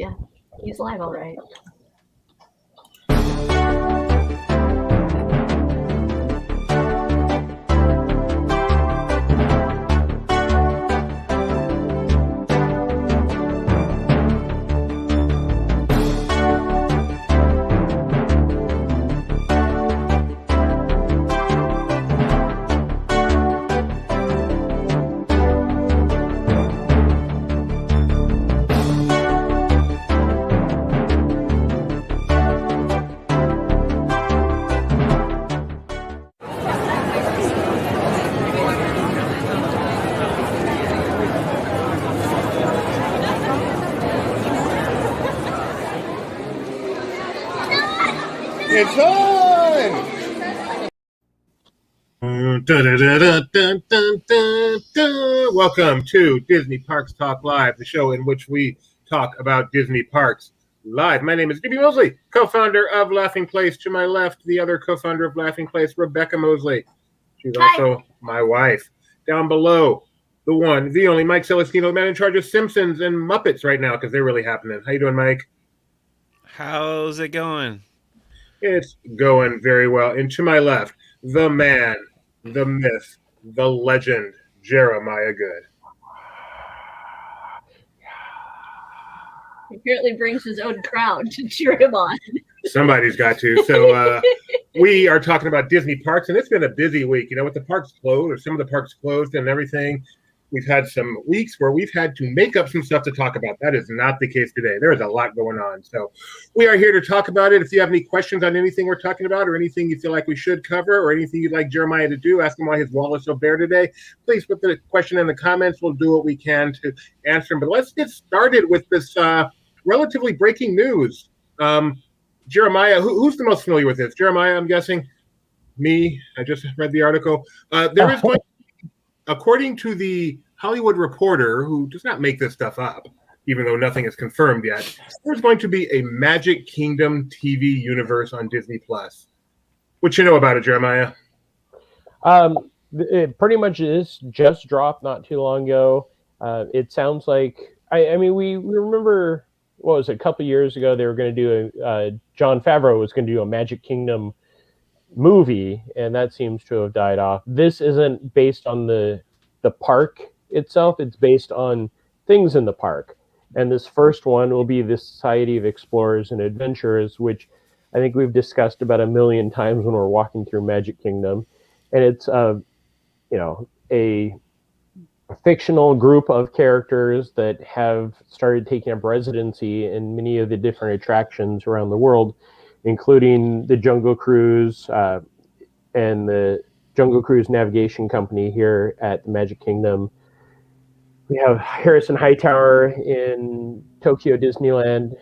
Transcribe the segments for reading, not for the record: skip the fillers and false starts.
Yeah, he's live, all right. It's on! Welcome to Disney Parks Talk Live, the show in which we talk about Disney Parks live. My name is Gibby Mosley, co-founder of Laughing Place. To my left, the other co-founder of Laughing Place, Rebecca Mosley. She's also my wife. Down below, the one, the only, Mike Celestino, man in charge of Simpsons and Muppets right now, because they're really happening. How you doing, Mike? How's it going? It's going very well. And to my left, the man, the myth, the legend, Jeremiah Good. He apparently brings his own crowd to cheer him on. Somebody's got to. So we are talking about Disney parks, and it's been a busy week. You know, with the parks closed, or some of the parks closed and everything, we've had some weeks where we've had to make up some stuff to talk about. That is not the case today. There is a lot going on. So we are here to talk about it. If you have any questions on anything we're talking about, or anything you feel like we should cover, or anything you'd like Jeremiah to do, ask him why his wall is so bare today, please put the question in the comments. We'll do what we can to answer them. But let's get started with this relatively breaking news. Jeremiah, who's the most familiar with this? Jeremiah, I'm guessing. Me. I just read the article. There is going, according to the Hollywood Reporter, who does not make this stuff up, even though nothing is confirmed yet, there's going to be a Magic Kingdom TV universe on Disney Plus. What you know about it, Jeremiah? It pretty much is just dropped not too long ago. It sounds like I mean we remember, what was it, a couple years ago they were going to do Jon Favreau was going to do a Magic Kingdom movie, and that seems to have died off. This isn't based on the park itself. It's based on things in the park. And this first one will be the Society of Explorers and Adventurers, which I think we've discussed about 1 million times when we're walking through Magic Kingdom. And it's a fictional group of characters that have started taking up residency in many of the different attractions around the world, including the Jungle Cruise and the Jungle Cruise Navigation Company here at the Magic Kingdom. We have Harrison Hightower in Tokyo Disneyland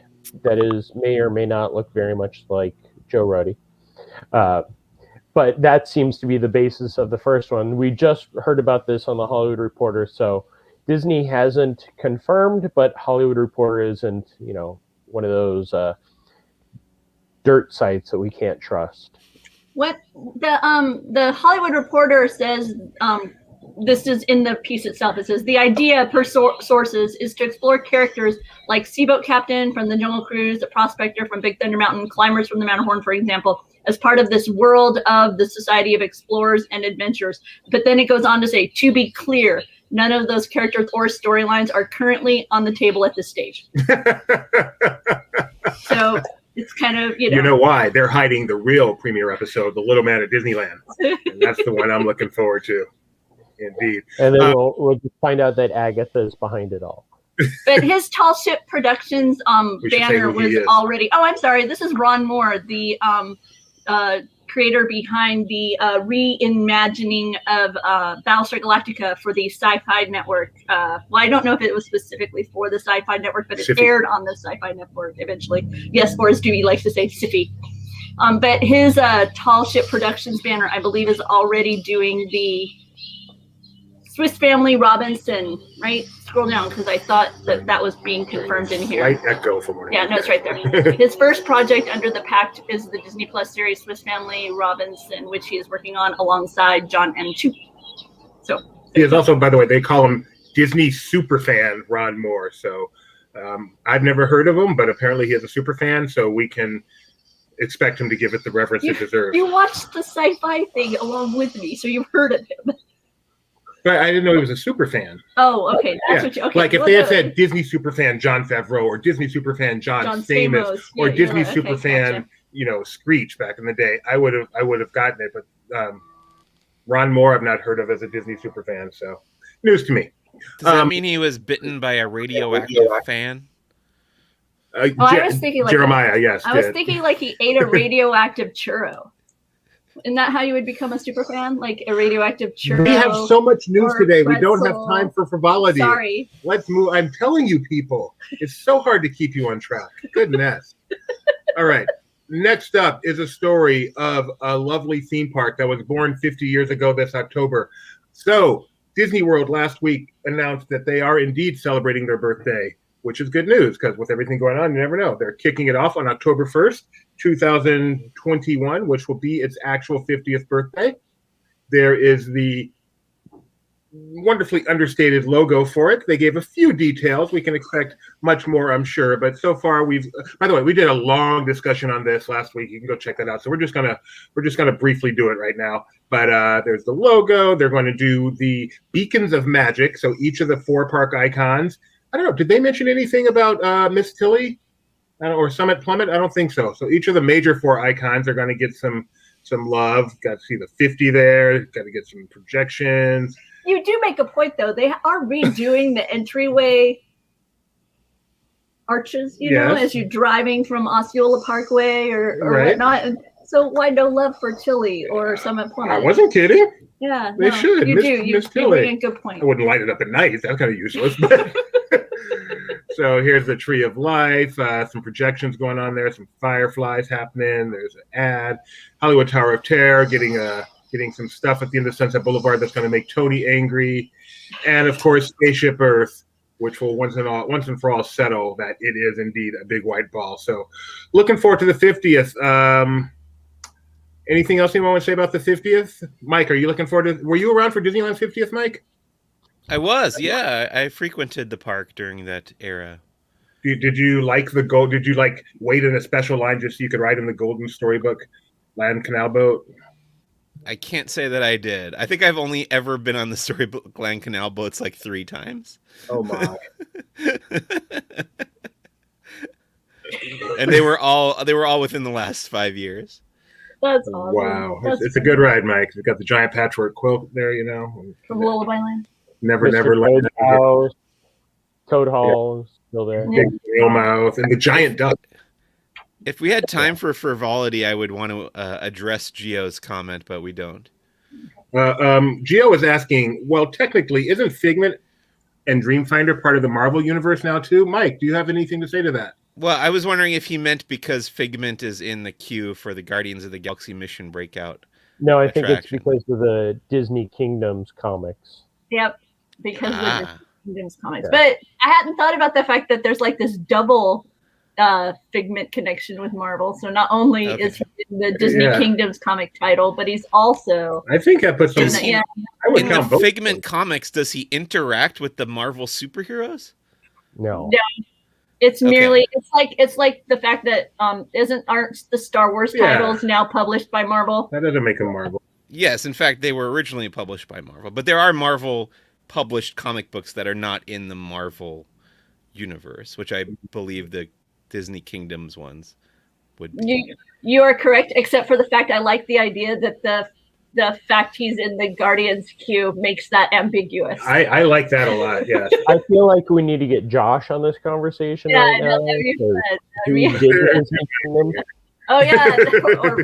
that may or may not look very much like Joe Ruddy. But that seems to be the basis of the first one. We just heard about this on the Hollywood Reporter, so Disney hasn't confirmed, but Hollywood Reporter isn't, one of those dirt sites that we can't trust. What the Hollywood Reporter says, this is in the piece itself. It says the idea, per sources, is to explore characters like Seaboat Captain from the Jungle Cruise, the Prospector from Big Thunder Mountain, climbers from the Matterhorn, for example, as part of this world of the Society of Explorers and Adventurers. But then it goes on to say, to be clear, none of those characters or storylines are currently on the table at this stage. So it's kind of, You know why? They're hiding the real premiere episode, The Little Man at Disneyland. And that's the one I'm looking forward to. Indeed. And then we'll find out that Agatha is behind it all. But his Tall Ship Productions banner was already... Oh, I'm sorry. This is Ron Moore, the creator behind the reimagining of Battlestar Galactica for the Sci-Fi Network. Well, I don't know if it was specifically for the Sci-Fi Network, but it aired on the Sci-Fi Network eventually. Yes, or as Dewey likes to say, Siffy. But his Tall Ship Productions banner, I believe, is already doing the Swiss Family Robinson, right? Scroll down, because I thought that was being confirmed in here. Slight echo from where. Yeah, no, it's right there. His first project under the pact is the Disney Plus series Swiss Family Robinson, which he is working on alongside John M. Chu. So he is also, by the way, they call him Disney superfan Ron Moore. So I've never heard of him, but apparently he is a super fan, so we can expect him to give it the reverence it deserves. You watched the sci-fi thing along with me, so you've heard of him. But I didn't know he was a super fan. Oh, okay. That's what you. Okay. Like if they had said Disney super fan Jon Favreau or Disney super fan John Stamos or Disney super fan, Screech back in the day, I would have gotten it. But Ron Moore, I've not heard of as a Disney super fan, so news to me. Does that mean he was bitten by a radioactive fan? I was thinking like Jeremiah. Yes, I was thinking like he ate a radioactive churro. Isn't that how you would become a super fan? Like a radioactive churro? We have so much news today. We don't have time for frivolity. Sorry. Let's move. I'm telling you, people, it's so hard to keep you on track. Goodness. All right. Next up is a story of a lovely theme park that was born 50 years ago this October. So Disney World last week announced that they are indeed celebrating their birthday, which is good news because with everything going on, you never know. They're kicking it off on October 1st, 2021, which will be its actual 50th birthday. There is the wonderfully understated logo for it. They gave a few details. We can expect much more, I'm sure. But so far, by the way, we did a long discussion on this last week. You can go check that out. So we're just gonna briefly do it right now. But there's the logo. They're going to do the beacons of magic. So each of the 4 park icons. I don't know. Did they mention anything about Miss Tilly or Summit Plummet? I don't think so. So each of the major 4 icons are going to get some love. Got to see the 50 there. Got to get some projections. You do make a point, though. They are redoing the entryway arches, as you're driving from Osceola Parkway or right. Whatnot. And so why no love for Tilly or Summit Plummet? I wasn't kidding. Yeah, they should. You bring a good point. I wouldn't light it up at night. That's kind of useless. But so here's the Tree of Life. Some projections going on there. Some fireflies happening. There's an ad. Hollywood Tower of Terror getting some stuff at the end of Sunset Boulevard that's going to make Tony angry, and of course Spaceship Earth, which will once and for all settle that it is indeed a big white ball. So, looking forward to the 50th. Anything else you want to say about the 50th? Mike, are you looking forward to? Were you around for Disneyland's 50th, Mike? I was, yeah. I frequented the park during that era. Did you like the gold? Did you wait in a special line just so you could ride in the Golden Storybook Land Canal boat? I can't say that I did. I think I've only ever been on the Storybook Land Canal boats 3 times. Oh my! And they were all within the last 5 years. That's awesome. Wow, it's a good ride, Mike. We've got the giant patchwork quilt there, from Lullaby Land. Never let Toad Hall is still there. Big whale mouth and the giant duck. If we had time for frivolity, I would want to address Gio's comment, but we don't. Gio is asking, well, technically, isn't Figment and Dreamfinder part of the Marvel universe now too? Mike, do you have anything to say to that? Well, I was wondering if he meant because Figment is in the queue for the Guardians of the Galaxy Mission Breakout. No, I think it's because of the Disney Kingdoms comics. Yep, because of the Kingdoms comics. Yeah. But I hadn't thought about the fact that there's this double Figment connection with Marvel. So not only is he in the Disney Kingdoms comic title, but he's also. I think that puts him. In the Figment comics, does he interact with the Marvel superheroes? No. It's merely it's like the fact that aren't the Star Wars titles now published by Marvel? That doesn't make them Marvel. Yes, in fact, they were originally published by Marvel, but there are Marvel published comic books that are not in the Marvel universe, which I believe the Disney Kingdoms ones would be. You are correct, except for the fact I like the idea that the fact he's in the Guardians queue makes that ambiguous. I like that a lot, yes. I feel like we need to get Josh on this conversation right now. Oh, yeah,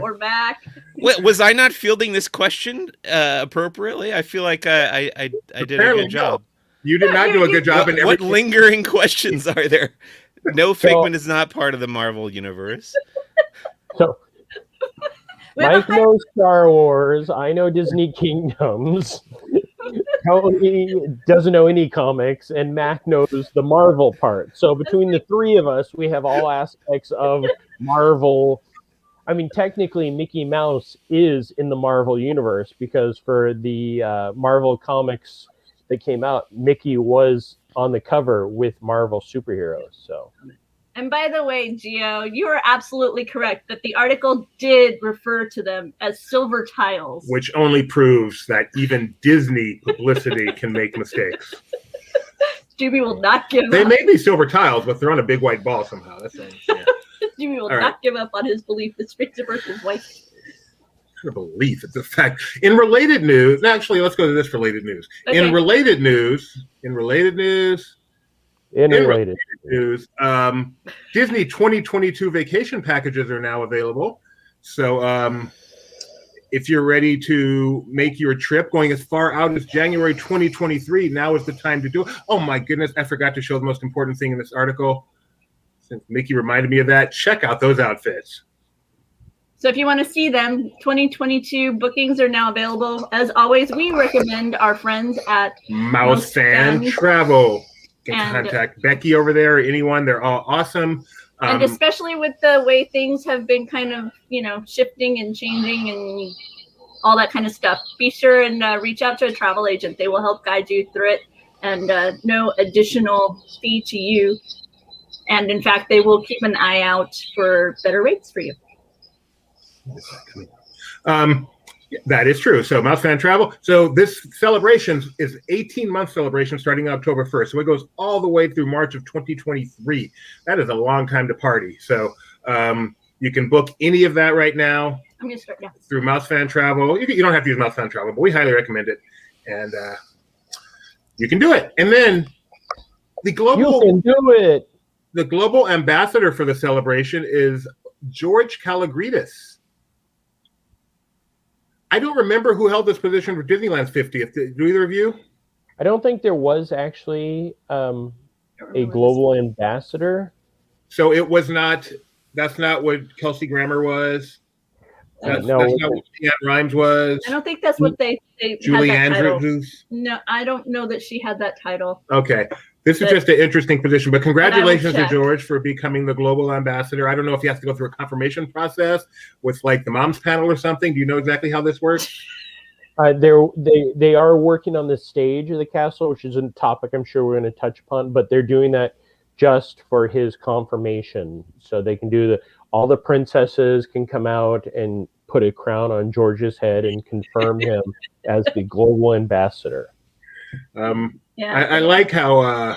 or Mac. Wait, was I not fielding this question appropriately? I feel like I did a good job. You did not do a good job. What lingering questions are there? No, Figment is not part of the Marvel universe. So, Mike knows Star Wars. I know Disney Kingdoms. Tony doesn't know any comics, and Mac knows the Marvel part. So between the 3 of us, we have all aspects of Marvel. I mean, technically, Mickey Mouse is in the Marvel universe because for the Marvel comics that came out, Mickey was on the cover with Marvel superheroes. So. And by the way, Gio, you are absolutely correct that the article did refer to them as silver tiles. Which only proves that even Disney publicity can make mistakes. Jimmy will not give They up. may be silver tiles, but they're on a big white ball somehow. That's what I'm saying. Jimmy will not give up on his belief that Spitzenberg is white. It's not a belief, it's a fact. In related news, actually, let's go to this related news. Okay. In related news, Disney 2022 vacation packages are now available. So if you're ready to make your trip going as far out as January 2023, now is the time to do it. Oh my goodness, I forgot to show the most important thing in this article. Since Mickey reminded me of that, check out those outfits. So if you want to see them, 2022 bookings are now available. As always, we recommend our friends at Mouse Fan Travel. You can contact Becky over there or anyone. They're all awesome. And especially with the way things have been kind of, shifting and changing and all that kind of stuff, be sure and reach out to a travel agent. They will help guide you through it, and no additional fee to you. And in fact, they will keep an eye out for better rates for you. That is true. So Mouse Fan Travel. So this celebration is 18-month celebration starting October 1st. So it goes all the way through March of 2023. That is a long time to party. So you can book any of that right now. I'm going to start now. Through Mouse Fan Travel. You don't have to use Mouse Fan Travel, but we highly recommend it. And you can do it. And then the global ambassador for the celebration is George Kalogridis. I don't remember who held this position for Disneyland's 50th. Do either of you? I don't think there was actually a global ambassador. So it was not. That's not what Kelsey Grammer was. That's not what Leanne Rimes was. I don't think that's what they Julie had that Andrews. Title. No, I don't know that she had that title. Okay. This is just an interesting position, but congratulations to George for becoming the global ambassador. I don't know if he has to go through a confirmation process with like the moms panel or something. Do you know exactly how this works? They are working on the stage of the castle, which is a topic I'm sure we're going to touch upon, but they're doing that just for his confirmation. So they can do all the princesses can come out and put a crown on George's head and confirm him as the global ambassador. I like how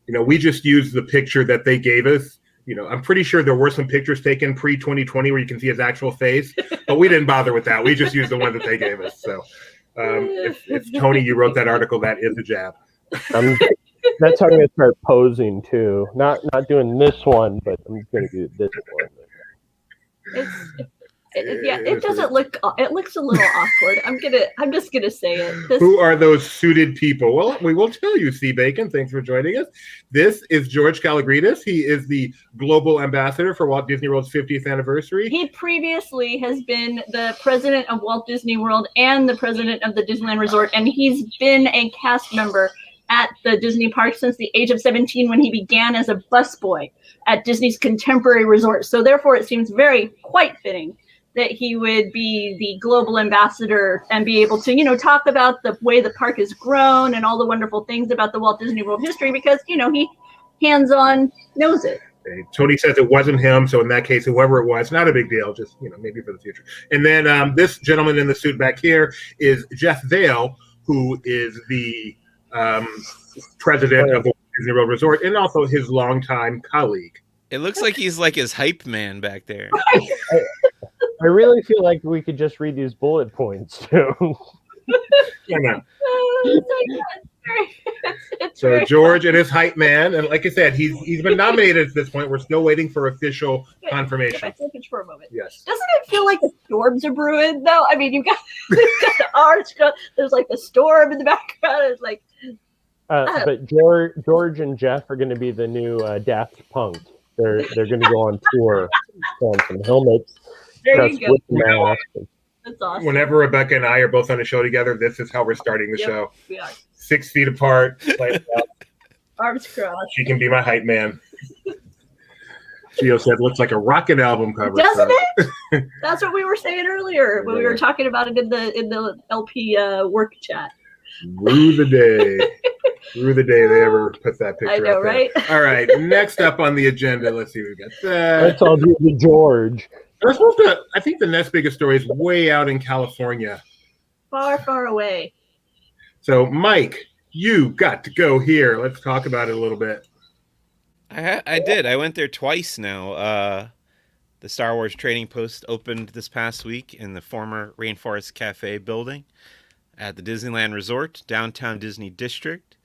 we just used the picture that they gave us. I'm pretty sure there were some pictures taken pre-2020 where you can see his actual face, but we didn't bother with that. We just used the one that they gave us. So if Tony, you wrote that article, that is a jab. That's how I'm going to start posing too. Not doing this one, but I'm going to do this one. It doesn't look. It looks a little awkward. I'm just gonna say it. Who are those suited people? Well, we will tell you. C. Bacon, thanks for joining us. This is George Kalogridis. He is the global ambassador for Walt Disney World's 50th anniversary. He previously has been the president of Walt Disney World and the president of the Disneyland Resort, and he's been a cast member at the Disney park since the age of 17 when he began as a busboy at Disney's Contemporary Resort. So therefore, it seems quite fitting that he would be the global ambassador and be able to, talk about the way the park has grown and all the wonderful things about the Walt Disney World history because, he hands-on knows it. Tony says it wasn't him, so in that case, whoever it was, not a big deal, just, maybe for the future. And then this gentleman in the suit back here is Jeff Vale, who is the president of the Walt Disney World Resort and also his longtime colleague. It looks like he's like his hype man back there. I really feel like we could just read these bullet points too. So George and his hype man, and like I said, he's been nominated at this point. We're still waiting for official confirmation. For a moment. Yes. Doesn't it feel like the storms are brewing though? I mean, you've got the arch. There's like the storm in the background. It's like. But George and Jeff are going to be the new Daft Punk. They're going to go on tour on some helmets. There you go. That's awesome. Whenever Rebecca and I are both on a show together, this is how we're starting the show. We are. 6 feet apart. Arms crossed. She can be my hype man. Gio said, looks like a rocket album cover. Doesn't it? That's what we were saying earlier when we were talking about it in the LP work chat. Rue the day. Through the day they ever put that picture I know, up there. right? All right, next up on the agenda, let's see, we got that. Let's all do the George. I think the next biggest story is way out in California. Far, far away. So, Mike, you got to go here. Let's talk about it a little bit. I did. I went there twice now. The Star Wars Trading Post opened this past week in the former Rainforest Cafe building at the Disneyland Resort, downtown Disney District.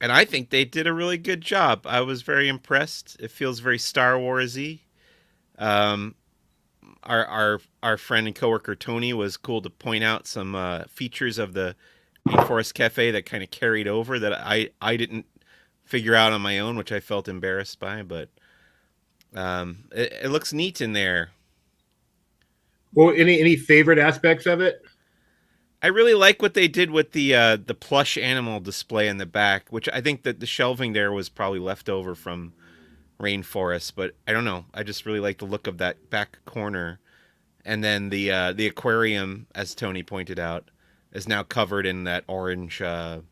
And I think they did a really good job. I was very impressed. It feels very Star Wars-y. Our friend and coworker Tony was cool to point out some features of the Rainforest Cafe that kind of carried over that I didn't figure out on my own, which I felt embarrassed by, but it looks neat in there. Well, any favorite aspects of it? I really like what they did with the plush animal display in the back, which I think that the shelving there was probably left over from Rainforest, but I don't know. I just really like the look of that back corner. And then the aquarium, as Tony pointed out, is now covered in that orange. Oh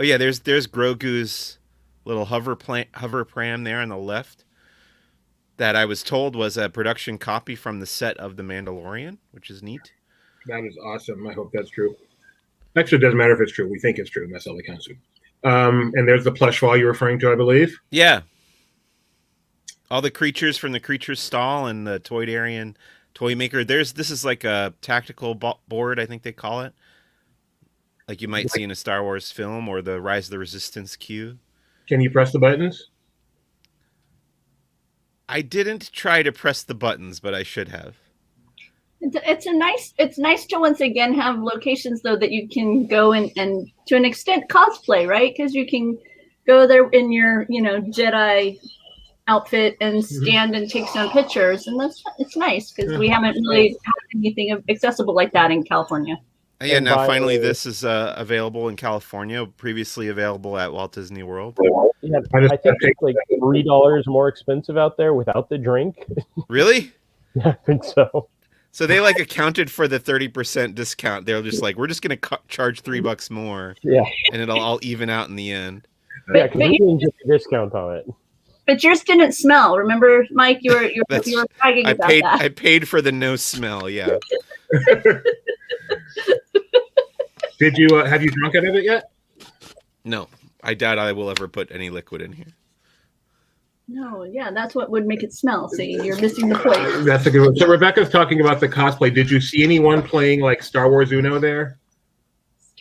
yeah, there's Grogu's little hover pram there on the left. That I was told was a production copy from the set of The Mandalorian, which is neat. That is awesome. I hope that's true. Actually, it doesn't matter if it's true. We think it's true, and that's all that counts. And there's the plush wall you're referring to, I believe. Yeah. All the creatures from the Creatures Stall and the Toydarian Toy Maker. This is like a tactical board, I think they call it. Like you might see in a Star Wars film or the Rise of the Resistance queue. Can you press the buttons? I didn't try to press the buttons, but I should have. It's nice to once again have locations though that you can go and to an extent cosplay, right? Because you can go there in your Jedi outfit and stand and take some pictures, and it's nice because we haven't really had anything accessible like that in California. Yeah, now finally this is available in California. Previously available at Walt Disney World. Yeah, I think it's like $3 more expensive out there without the drink. Really? Yeah, I think so. So they like accounted for the 30% discount. They're just like, we're just going to charge $3 more. Yeah. And it'll all even out in the end. Yeah, because we didn't get a discount on it. But yours didn't smell. Remember, Mike, you were bragging about that. I paid for the no smell, yeah. Did you have you drunk out of it yet? No. I doubt I will ever put any liquid in here. No, yeah, that's what would make it smell. See, you're missing the point. That's a good one. So Rebecca's talking about the cosplay. Did you see anyone playing like Star Wars Uno there?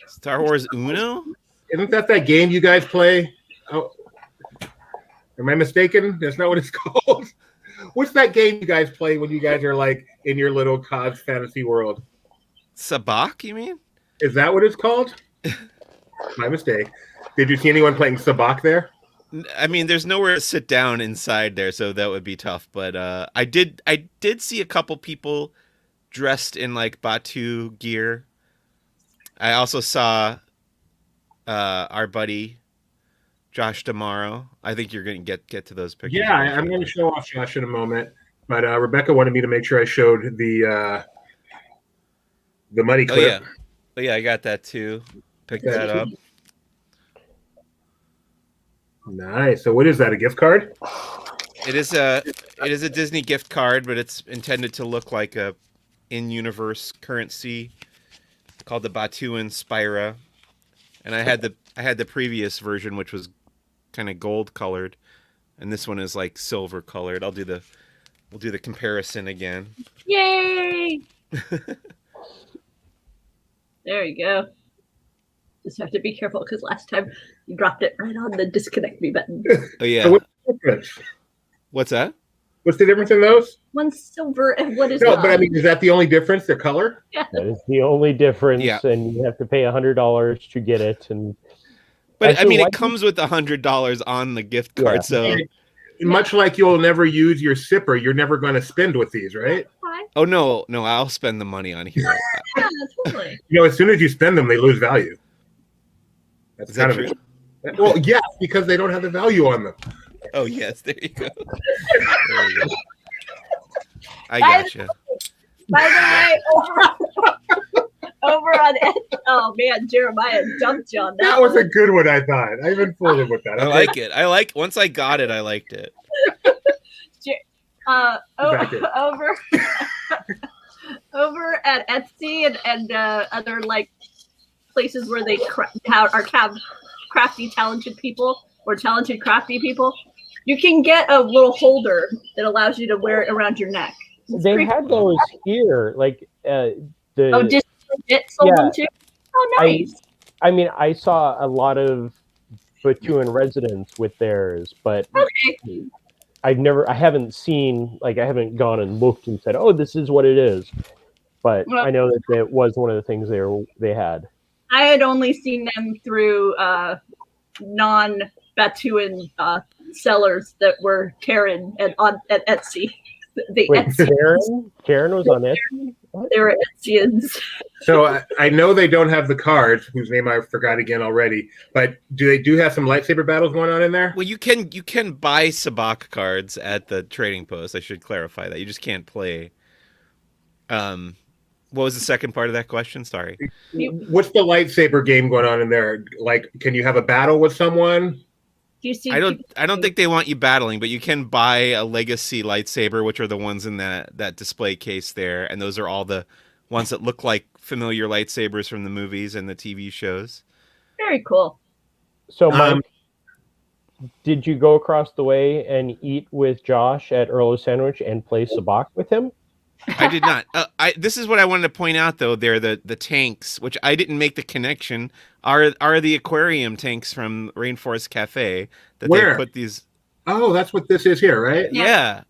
Star Wars Uno? Isn't that game you guys play? Oh, am I mistaken? That's not what it's called. What's that game you guys play when you guys are like in your little cos fantasy world? Sabacc, you mean? Is that what it's called? My mistake. Did you see anyone playing Sabacc there? I mean, there's nowhere to sit down inside there, so that would be tough. But I did see a couple people dressed in like Batu gear. I also saw our buddy Josh Damaro. I think you're going to get to those pictures. Yeah, I'm going to show off Josh in a moment. But Rebecca wanted me to make sure I showed the money clip. Oh yeah, I got that too. Pick that up. Nice. So what is that, a gift card? It is a Disney gift card, but it's intended to look like a in-universe currency called the Batuan Spira. And I had the previous version, which was kind of gold colored, and this one is like silver colored. We'll do the comparison again. Yay! There you go. Just have to be careful because last time you dropped it right on the disconnect me button. Oh yeah. So what's the difference? What's that? What's the difference in those? One's silver and what is no? not? But I mean, is that the only difference? The color? Yeah. That is the only difference, Yeah. And you have to pay $100 to get it. And But actually, I mean, it comes with $100 on the gift card, so. Much like you'll never use your sipper, you're never going to spend with these, right? Oh no, I'll spend the money on here. Yeah, totally. As soon as you spend them, they lose value. That's Is that kind true? of well, yeah, because they don't have the value on them. Oh yes, there you go. There you go. I gotcha. By the way, over on oh man, Jeremiah dumped you on that. That was a good one, I thought. I even fooled him with that. I like it. Once I got it, I liked it. Over over at Etsy and other like places where they are crafty talented people or talented crafty people, you can get a little holder that allows you to wear it around your neck. They had those here, like just sold them too. Oh, nice. I mean, I saw a lot of Batuan residents with theirs, but okay. I haven't seen, like, I haven't gone and looked and said, oh, this is what it is. But I know that it was one of the things they had. I had only seen them through non-Batuan sellers that were Karen at Etsy. Wait, Karen was on Etsy? They were Etsyans. So I know they don't have the cards, whose name I forgot again already, but they have some lightsaber battles going on in there? Well, you can buy Sabacc cards at the trading post. I should clarify that. You just can't play. What was the second part of that question? Sorry. What's the lightsaber game going on in there? Like, can you have a battle with someone? Do you see? I don't think they want you battling, but you can buy a legacy lightsaber, which are the ones in that display case there, and those are all the ones that look like familiar lightsabers from the movies and the TV shows. Very cool. So, Mike, did you go across the way and eat with Josh at Earl's Sandwich and play Sabacc with him? I did not. This is what I wanted to point out, though. They're the tanks, which I didn't make the connection, are the aquarium tanks from Rainforest Cafe that Where? they put these. Oh, that's what this is here, right? Yeah.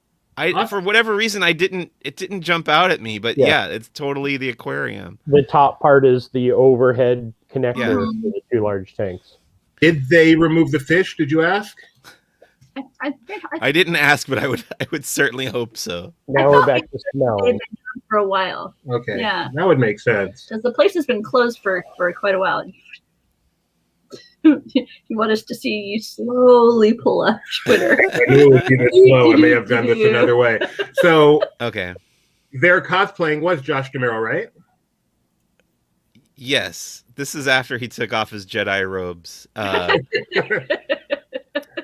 For whatever reason, it didn't jump out at me, but yeah, it's totally the aquarium. The top part is the overhead connector for the two large tanks. Did they remove the fish? Did you ask? I didn't ask, but I would certainly hope so. Now we're back to smell. For a while. Okay. Yeah. That would make sense. Because the place has been closed for quite a while. You want us to see you slowly pull up Twitter. I knew it would be this slow. I may have done this another way. So, okay. Their cosplaying was Josh DeMero, right? Yes. This is after he took off his Jedi robes.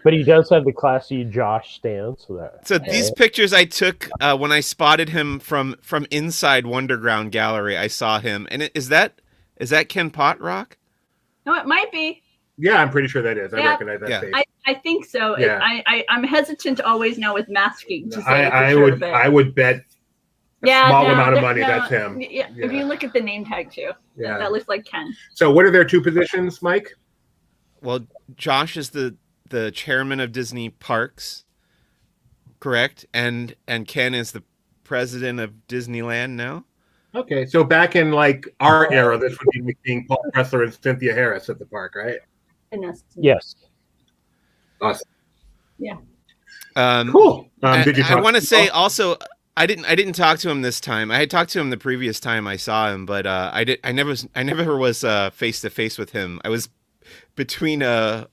But he does have the classy Josh stance. So these pictures I took when I spotted him from inside Wonderground Gallery. I saw him, and is that Ken Potrock? No, it might be. Yeah, I'm pretty sure that is. I recognize that face. I think so. Yeah. I'm hesitant always now with masking to say I would bet a small amount of money that's him. Yeah, if you look at the name tag too, that looks like Ken. So what are their two positions, Mike? Well, Josh is the chairman of Disney Parks, correct? And Ken is the president of Disneyland now. Okay, so back in like our era, this would be like seeing Paul Pressler and Cynthia Harris at the park, right? Yes. Awesome. Yeah. Cool. Did you? I want to say also, I didn't talk to him this time. I had talked to him the previous time I saw him, but I never was face to face with him. I was between a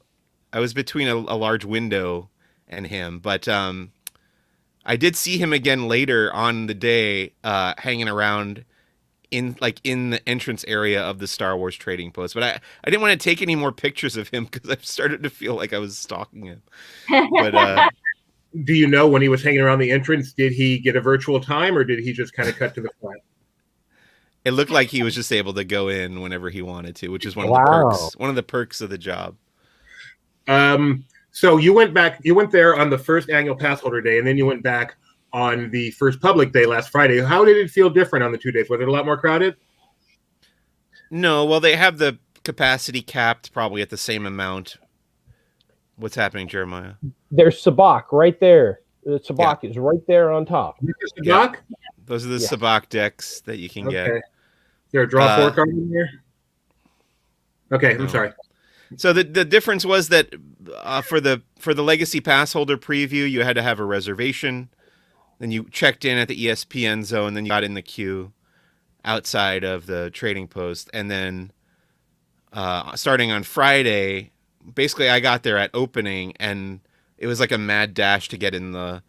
large window and him, but I did see him again later on the day, hanging around in the entrance area of the Star Wars trading post. But I didn't want to take any more pictures of him because I started to feel like I was stalking him. But do you know when he was hanging around the entrance, did he get a virtual time or did he just kind of cut to the front? It looked like he was just able to go in whenever he wanted to, which is one of the perks of the job. So you went there on the first annual pass holder day, and then you went back on the first public day last Friday. How did it feel different on the 2 days? Was it a lot more crowded? No, well, they have the capacity capped probably at the same amount. What's happening, Jeremiah? There's Sabacc right there. The Sabacc is right there on top. Sabacc? Yeah. Those are the Sabacc decks that you can get. Is there a draw 4 card in here? Okay, I'm sorry. So the difference was that for the Legacy Pass holder preview, you had to have a reservation. Then you checked in at the ESPN zone. Then you got in the queue outside of the trading post. And then starting on Friday, basically I got there at opening, and it was like a mad dash to get in the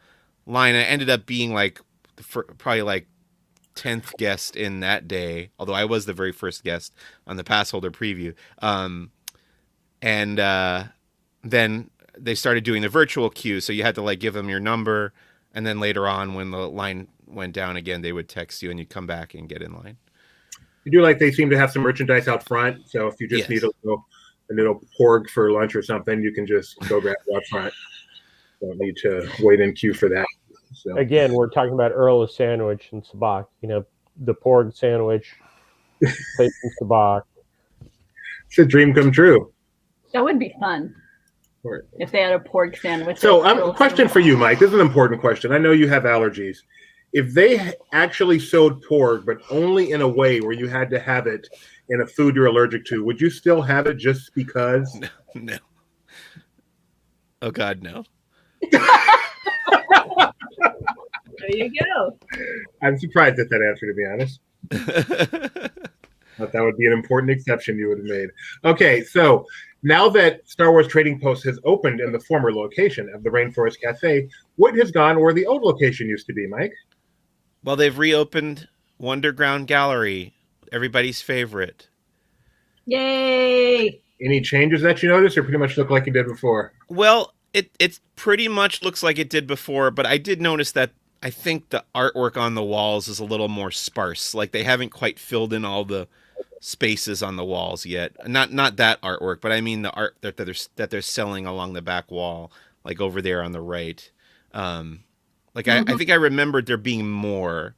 line. I ended up being probably 10th guest in that day, although I was the very first guest on the pass holder preview. Then they started doing the virtual queue, so you had to like give them your number, and then later on when the line went down again, they would text you and you'd come back and get in line. You do like they seem to have some merchandise out front, so if you just need a little porg for lunch or something, you can just go grab it out front. Don't need to wait in queue for that. So. Again, we're talking about Earl's sandwich and sabak. You know, the porg sandwich, place in sabak. It's a dream come true. That would be fun. Right. If they had a pork sandwich. So, a question for you, Mike. This is an important question. I know you have allergies. If they actually sold pork, but only in a way where you had to have it in a food you're allergic to, would you still have it just because? No. Oh, God, no. There you go. I'm surprised at that answer, to be honest. Thought that would be an important exception you would have made. Okay, so now that Star Wars Trading Post has opened in the former location of the Rainforest Cafe, what has gone where the old location used to be, Mike? Well, they've reopened Wonderground Gallery, everybody's favorite. Yay! Any changes that you noticed, or pretty much look like it did before? Well, it pretty much looks like it did before, but I did notice that I think the artwork on the walls is a little more sparse. Like they haven't quite filled in all the spaces on the walls yet. Not that artwork, but I mean the art that they're selling along the back wall, like over there on the right. I think I remembered there being more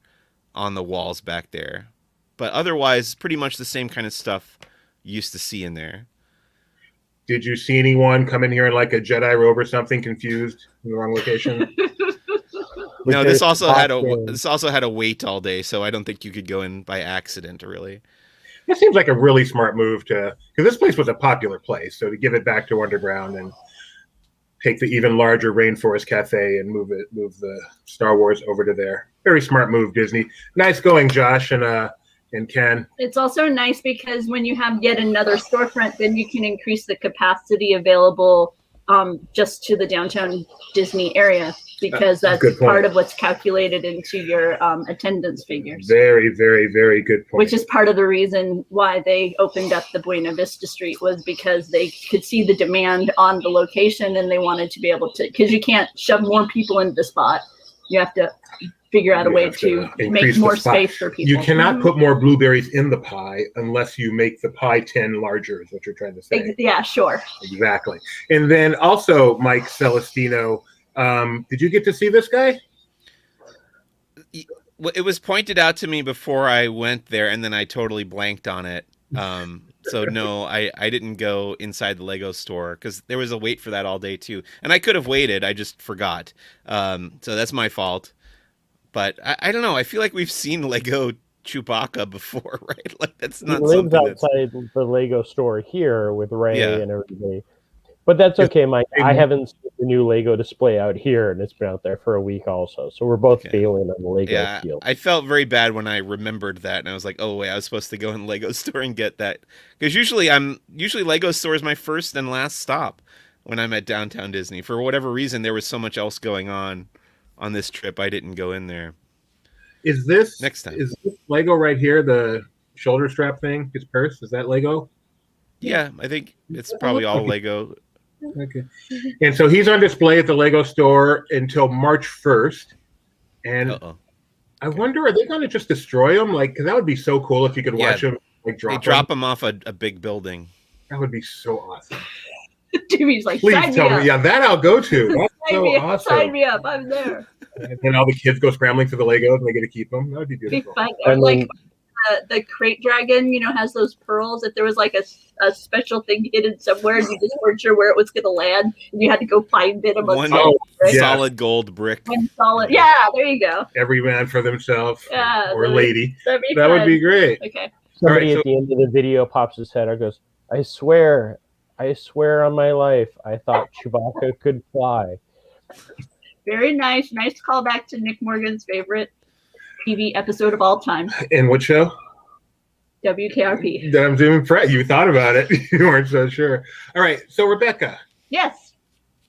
on the walls back there, but otherwise, pretty much the same kind of stuff you used to see in there. Did you see anyone come in here in like a Jedi robe or something, confused in the wrong location? No, this also had a wait all day, so I don't think you could go in by accident, really. It seems like a really smart move because this place was a popular place, so to give it back to Underground and take the even larger Rainforest Cafe and move the Star Wars over to there. Very smart move, Disney. Nice going, Josh and Ken. It's also nice because when you have yet another storefront, then you can increase the capacity available just to the downtown Disney area, because that's part of what's calculated into your attendance figures. Very, very, very good point. Which is part of the reason why they opened up the Buena Vista Street, was because they could see the demand on the location and they wanted to be able to, because you can't shove more people into the spot. You have to figure out a way to make more space for people. You cannot put more blueberries in the pie unless you make the pie tin larger, is what you're trying to say. Yeah, sure. Exactly. And then also, Mike Celestino, did you get to see this guy? It was pointed out to me before I went there, and then I totally blanked on it. So no, I didn't go inside the Lego store because there was a wait for that all day too. And I could have waited, I just forgot. So that's my fault. But I don't know. I feel like we've seen Lego Chewbacca before, right? Like that's not something lives outside the Lego store here with Raya and everybody. But that's okay, Mike. I haven't seen the new Lego display out here, and it's been out there for a week also. So we're both failing on the Lego field. I felt very bad when I remembered that, and I was like, "Oh wait, I was supposed to go in the Lego store and get that." Because usually Lego store is my first and last stop when I'm at downtown Disney. For whatever reason, there was so much else going on this trip, I didn't go in there. Is this next time? Is this Lego right here, the shoulder strap thing, his purse? Is that Lego? Yeah, I think it's probably all Lego. Okay. And so he's on display at the Lego store until March 1st. And I wonder, are they going to just destroy him? Like, because that would be so cool if you could watch him like drop him off a big building. That would be so awesome. Jimmy's like, please tell me. Yeah, that I'll go to. That's so awesome. Sign me up. I'm there. And then all the kids go scrambling for the Legos and they get to keep them. That would be beautiful. Or like the crate dragon, has those pearls. If there was like a special thing hidden somewhere and you just weren't sure where it was going to land, and you had to go find it. One solid gold brick. One solid. Yeah, there you go. Every man for themselves. Yeah, or lady. That would be great. Okay. Somebody at the end of the video pops his head and goes, I swear on my life, I thought Chewbacca could fly. Very nice. Nice callback to Nick Morgan's favorite TV episode of all time. And what show? WKRP. I'm doing Fred. You thought about it. You weren't so sure. All right. So, Rebecca. Yes.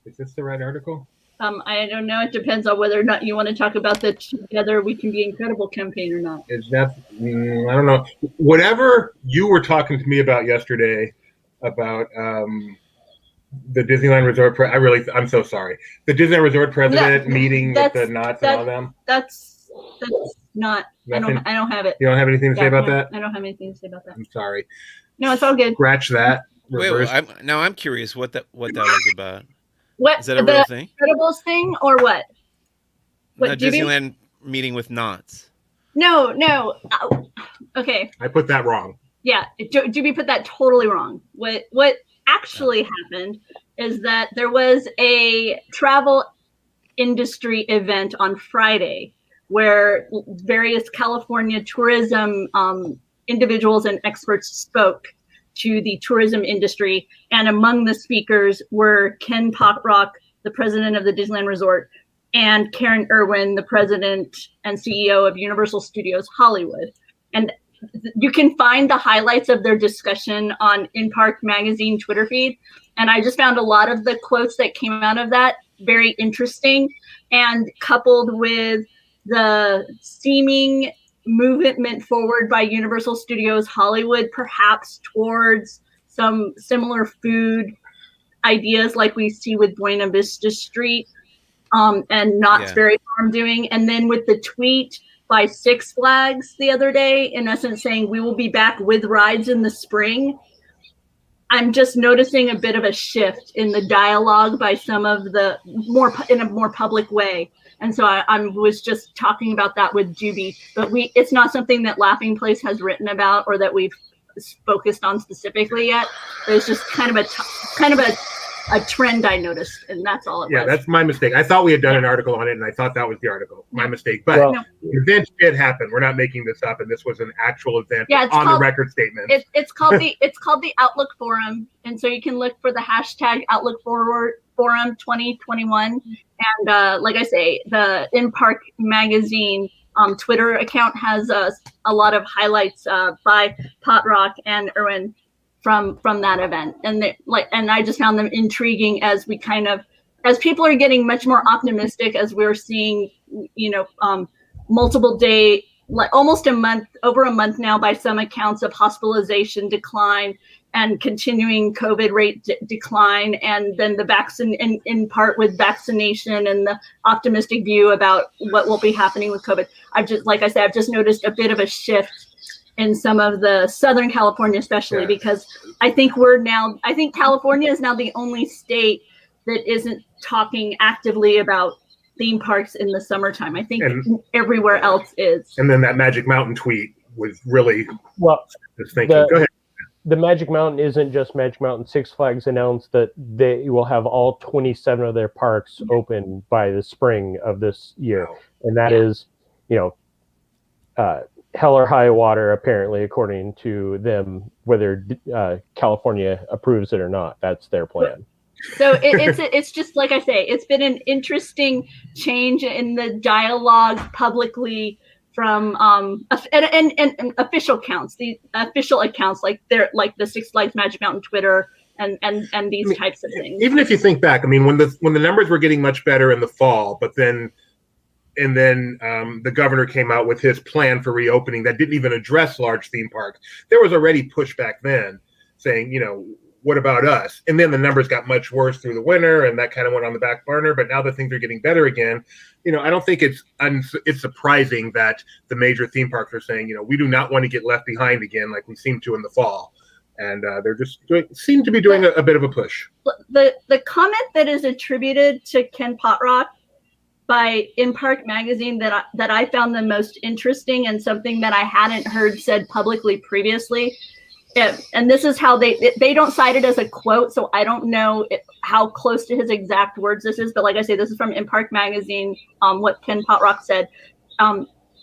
Is this the right article? I don't know. It depends on whether or not you want to talk about the Together We Can Be Incredible campaign or not. Is that? I don't know. Whatever you were talking to me about yesterday about the Disneyland Resort. I'm so sorry. The Disneyland Resort president meeting with the knots and all them. That's not. Nothing? I don't have it. You don't have anything to say about that? I don't have anything to say about that. I'm sorry. No, it's all good. Scratch that. Wait, I'm curious what that was about. What is that a real thing? Incredibles thing or what? What Disneyland meeting with knots? No. Okay. I put that wrong. Yeah, Juby put that totally wrong. What actually happened is that there was a travel industry event on Friday where various California tourism individuals and experts spoke to the tourism industry. And among the speakers were Ken Potrock, the president of the Disneyland Resort, and Karen Irwin, the president and CEO of Universal Studios Hollywood. And you can find the highlights of their discussion on In Park Magazine Twitter feed. And I just found a lot of the quotes that came out of that very interesting, and coupled with the seeming movement forward by Universal Studios Hollywood, perhaps towards some similar food ideas like we see with Buena Vista Street and Knott's Berry Farm doing. And then with the tweet by Six Flags the other day, in essence saying we will be back with rides in the spring, I'm just noticing a bit of a shift in the dialogue by some of the in a more public way. And so I was just talking about that with Juby, but it's not something that Laughing Place has written about or that we've focused on specifically yet. But it's just kind of a trend I noticed, and that's all it was. Yeah, that's my mistake. I thought we had done an article on it, and I thought that was the article. My mistake. But the event did happen. We're not making this up, and this was an actual event on the record statement. It's called the Outlook Forum, and so you can look for the hashtag Outlook Forum 2021. And like I say, the In Park Magazine Twitter account has a lot of highlights by Potrock and Irwin from that event, and I just found them intriguing as people are getting much more optimistic, as we're seeing, multiple day, like almost over a month now by some accounts of hospitalization decline and continuing COVID rate decline, and then the in part with vaccination and the optimistic view about what will be happening with COVID. I've just noticed a bit of a shift in some of the Southern California, especially because I think California is now the only state that isn't talking actively about theme parks in the summertime. I think everywhere else is. And then that Magic Mountain tweet was really Go ahead. The Magic Mountain isn't just Magic Mountain. Six Flags announced that they will have all 27 of their parks open by the spring of this year. And that is, hell or high water, apparently, according to them, whether California approves it or not. That's their plan. So it's just like I say, it's been an interesting change in the dialogue publicly from and official accounts, the official accounts like the Six Flags Magic Mountain Twitter and these types of things. Even if you think back, when the numbers were getting much better in the fall, but then the governor came out with his plan for reopening that didn't even address large theme parks. There was already pushback then saying, what about us? And then the numbers got much worse through the winter, and that kind of went on the back burner. But now that things are getting better again, I don't think it's surprising that the major theme parks are saying, we do not want to get left behind again like we seem to in the fall. And they're just seem to be doing a bit of a push. The comment that is attributed to Ken Potrock by In Park Magazine that I found the most interesting, and something that I hadn't heard said publicly previously, and this is how they don't cite it as a quote, so I don't know how close to his exact words this is, but like I say, this is from In Park Magazine, what Ken Potrock said.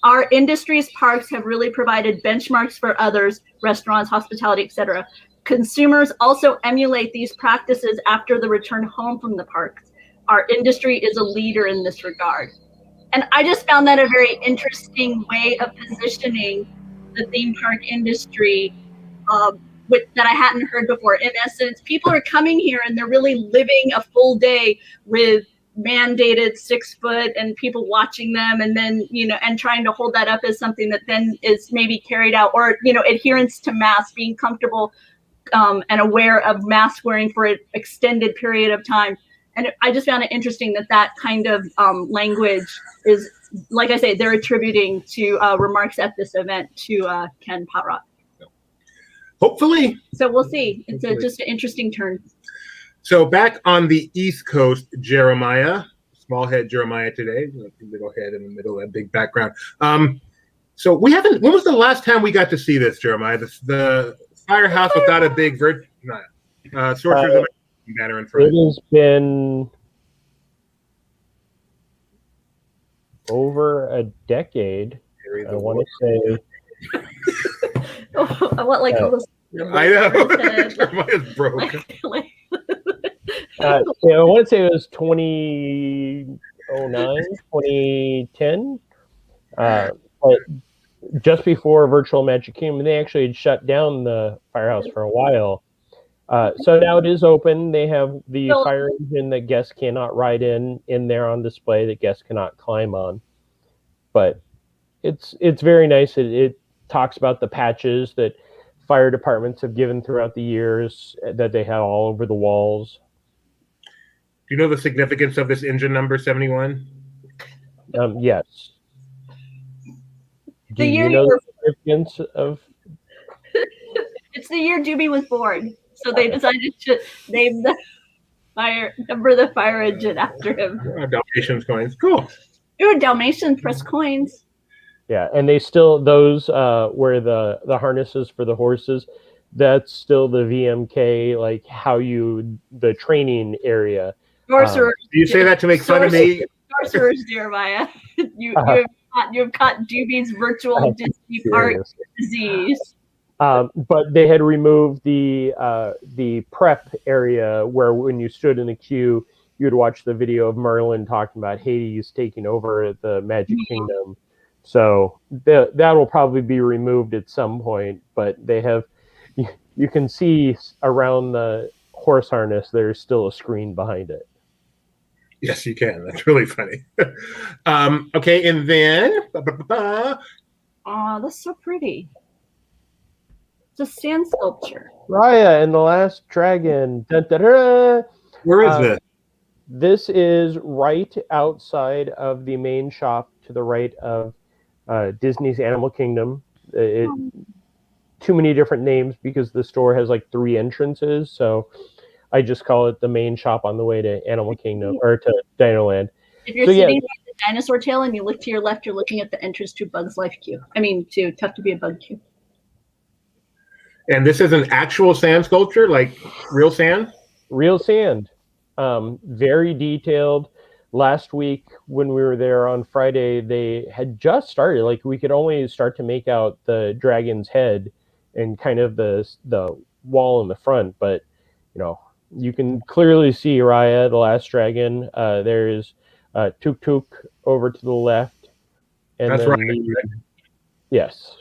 Our industry's parks have really provided benchmarks for others, restaurants, hospitality, etc. Consumers also emulate these practices after the return home from the parks. Our industry is a leader in this regard. And I just found that a very interesting way of positioning the theme park industry that I hadn't heard before. In essence, people are coming here and they're really living a full day with mandated 6 foot and people watching them, and then, and trying to hold that up as something that then is maybe carried out, or, adherence to mask, being comfortable and aware of mask wearing for an extended period of time. And I just found it interesting that kind of language is, like I say, they're attributing to remarks at this event to Ken Potrock. Hopefully. So we'll see. It's just an interesting turn. So back on the East Coast, Jeremiah, small head Jeremiah today, little head in the middle of that big background. So when was the last time we got to see this, Jeremiah? The firehouse without a big sorcerer's banner in front. It has been over a decade. I want to say. I want like all this. I know. Jeremiah's broke. I want to say it was 2009, 2010. But just before Virtual Magic Kingdom, they actually had shut down the firehouse for a while. So now it is open. They have the fire engine that guests cannot ride in there on display, that guests cannot climb on. But it's very nice. It talks about the patches that fire departments have given throughout the years that they have all over the walls. Do you know the significance of this engine number 71? Yes. Do you know the significance of? It's the year Doobie was born, so they decided to name the fire engine after him. Dalmatians coins, cool. Ooh, Dalmatians press coins. Yeah, and they still those where the harnesses for the horses. That's still the VMK, like the training area. Sorcerers. Do you say that to make fun of me? Sorcerers, Jeremiah. You've caught Doobie's virtual Disney park disease. But they had removed the prep area where when you stood in the queue, you would watch the video of Merlin talking about Hades taking over the Magic Kingdom. So that will probably be removed at some point. But they have, you can see around the horse harness, there's still a screen behind it. Yes, you can. That's really funny. Okay, and then... Oh, that's so pretty. It's a sand sculpture. Raya and the Last Dragon. Dun, dun, dun. Where is this? This is right outside of the main shop to the right of Disney's Animal Kingdom. Too many different names because the store has like 3 entrances, so I just call it the main shop on the way to Animal Kingdom or to Dinoland. If you're sitting at the dinosaur tail and you look to your left, you're looking at the entrance to Bug's Life queue. To Tough to Be a Bug queue. And this is an actual sand sculpture, like real sand? Real sand. Very detailed. Last week when we were there on Friday, they had just started. Like we could only start to make out the dragon's head and kind of the wall in the front, but you can clearly see Raya, the Last Dragon. There's Tuk Tuk over to the left. And that's then right. Yes.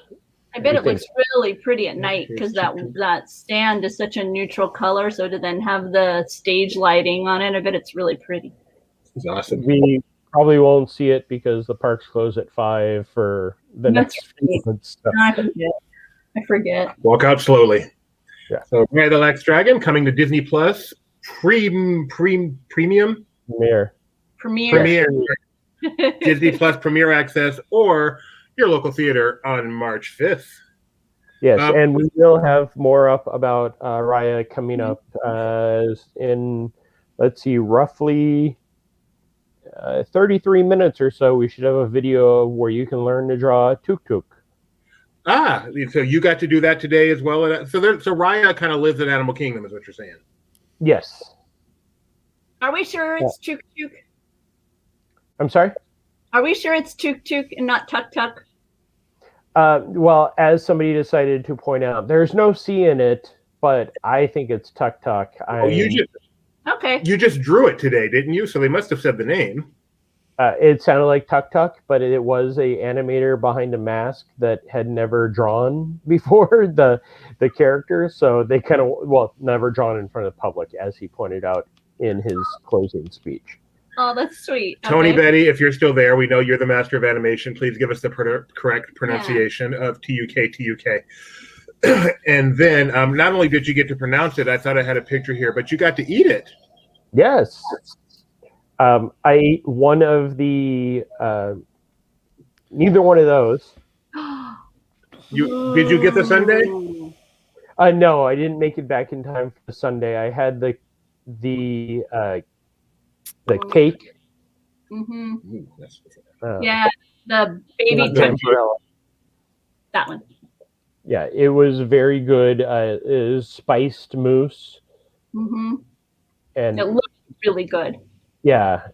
I bet it looks really pretty at night because that stand is such a neutral color. So to then have the stage lighting on it, I bet it's really pretty. It's awesome. We probably won't see it because the parks close at 5 for the next few months. I forget. Walk out slowly. Yeah. So Raya the Last Dragon coming to Disney Plus premium. Premiere. Disney Plus Premiere Access or your local theater on March 5th. Yes, and we will have more up about Raya coming up in, let's see, roughly 33 minutes or so. We should have a video where you can learn to draw Tuk Tuk. So you got to do that today as well. So Raya kind of lives at Animal Kingdom, is what you're saying? Yes. Are we sure it's Tuk Tuk? I'm sorry? Are we sure it's Tuk Tuk and not Tuk Tuk? Well, as somebody decided to point out, there's no C in it, but I think it's Tuk Tuk. You just drew it today, didn't you? So they must have said the name. It sounded like Tuk Tuk, but it was a animator behind a mask that had never drawn before the character. So they kind of, never drawn in front of the public, as he pointed out in his closing speech. Oh, that's sweet. Tony Okay. Betty, if you're still there, we know you're the master of animation. Please give us the correct pronunciation of TUK. And then not only did you get to pronounce it, I thought I had a picture here, but you got to eat it. Yes. I ate one of the, neither one of those. Did you get the sundae? No, I didn't make it back in time for the Sunday. I had the cake. Mm-hmm. Ooh, Yeah, the baby tempura. That one. Yeah, it was very good. It was spiced mousse. Mm-hmm. And it looked really good. Yeah,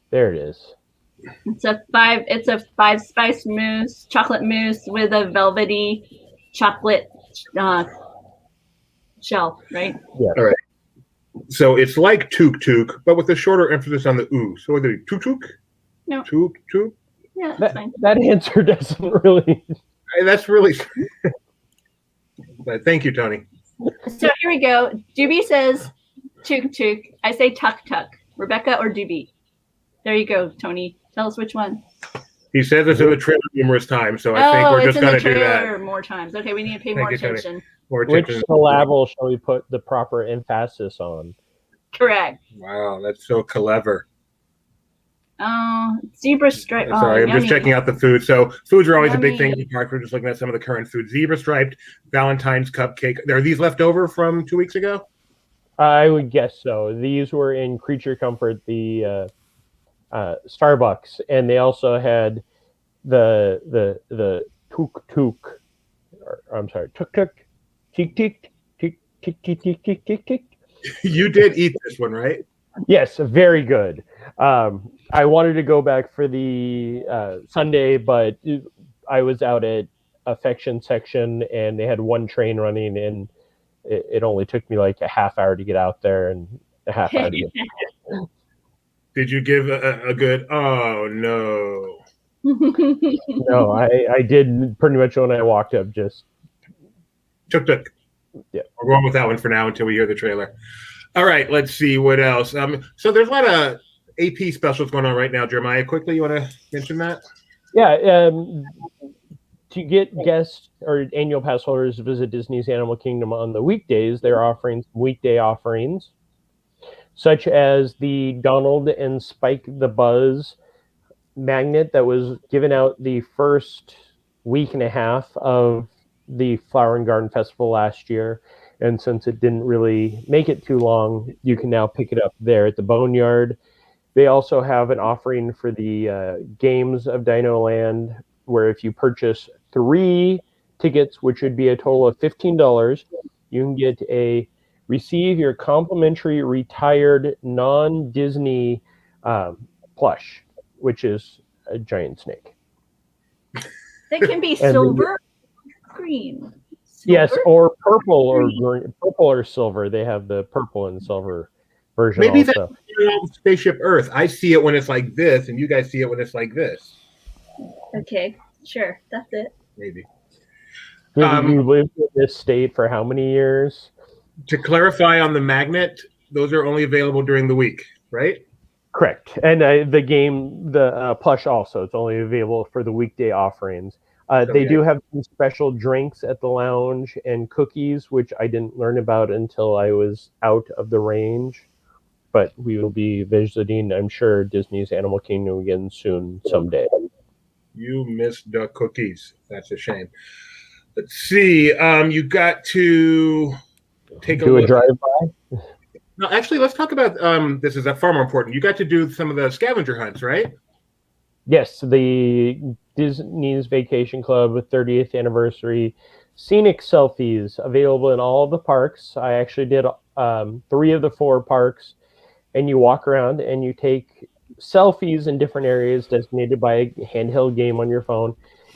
there it is. It's a five spice mousse, chocolate mousse with a velvety chocolate shell, right? Yeah. All right. So it's like tuk, but with a shorter emphasis on the ooh. So whether tuk? No. Tuk? Yeah, that's fine. That answer doesn't really. That's really. But thank you, Tony. So here we go. Doobie says tuk. I say tuck. Rebecca or Doobie? There you go, Tony. Tell us which one. He says it's in the trailer numerous times, so I think we're just going to do that. More times. Okay, we need to pay more attention. Which syllable shall we put the proper emphasis on? Correct. Wow, that's so clever. Oh, zebra stripe. Sorry, I'm just checking out the food. So foods are always a big thing in the park. We're just looking at some of the current foods. Zebra striped Valentine's cupcake. Are these left over from 2 weeks ago? I would guess so. These were in Creature Comfort, the Starbucks, and they also had the tuk. I'm sorry, tuk. Tick. You did eat this one, right? Yes, very good. I wanted to go back for the Sunday, but I was out at Affection section, and they had one train running, and it only took me like a half hour to get out there and a half hour to get back. Did you give a good, oh, no? No, I did pretty much when I walked up, just... Tuk. Yeah. We're going with that one for now until we hear the trailer. All right, let's see what else. So there's a lot of AP specials going on right now. Jeremiah, quickly, you want to mention that? Yeah, to get guests or annual pass holders to visit Disney's Animal Kingdom on the weekdays, they're offering some weekday offerings, such as the Donald and Spike the Buzz magnet that was given out the first week and a half of the Flower and Garden Festival last year. And since it didn't really make it too long, you can now pick it up there at the Boneyard. They also have an offering for the games of Dinoland, where if you purchase 3 tickets, which would be a total of $15, you can get receive your complimentary retired non-Disney plush, which is a giant snake. They can be silver, green. Yes, or purple or green, purple or silver. They have the purple and silver version. Maybe also. That's Spaceship Earth. I see it when it's like this, and you guys see it when it's like this. Okay, sure, that's it. Maybe. You lived in this state for how many years? To clarify on the magnet, those are only available during the week, right? Correct. And the plush also, it's only available for the weekday offerings. They do have some special drinks at the lounge and cookies, which I didn't learn about until I was out of the range. But we will be visiting, I'm sure, Disney's Animal Kingdom again soon, someday. You missed the cookies. That's a shame. Let's see. You got to take a look. Do a drive-by? No, actually, let's talk about this is far more important. You got to do some of the scavenger hunts, right? Yes, the Disney's Vacation Club 30th anniversary Scenic Selfies available in all of the parks. I actually did 3 of the 4 parks, and you walk around and you take selfies in different areas designated by a handheld game on your phone.